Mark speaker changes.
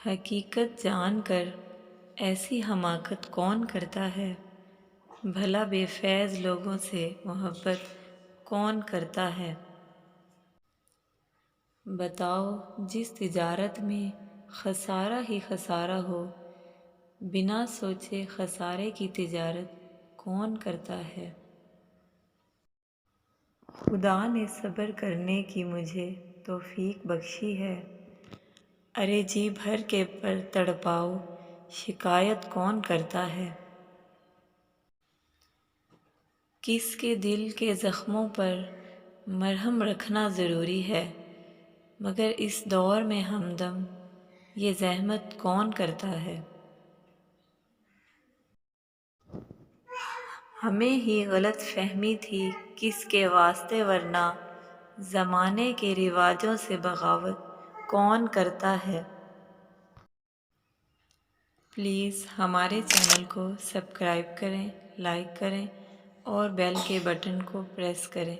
Speaker 1: حقیقت جان کر ایسی حماقت کون کرتا ہے؟ بھلا بے فیض لوگوں سے محبت کون کرتا ہے؟ بتاؤ، جس تجارت میں خسارہ ہی خسارہ ہو، بنا سوچے خسارے کی تجارت کون کرتا ہے؟ خدا نے صبر کرنے کی مجھے توفیق بخشی ہے، ارے جی بھر کے پر تڑپاؤ، شکایت کون کرتا ہے؟ کس کے دل کے زخموں پر مرہم رکھنا ضروری ہے، مگر اس دور میں ہمدم یہ زحمت کون کرتا ہے؟ ہمیں ہی غلط فہمی تھی کس کے واسطے، ورنہ زمانے کے رواجوں سے بغاوت کون کرتا ہے؟ پلیز ہمارے چینل کو سبسکرائب کریں، لائک کریں اور بیل کے بٹن کو پریس کریں۔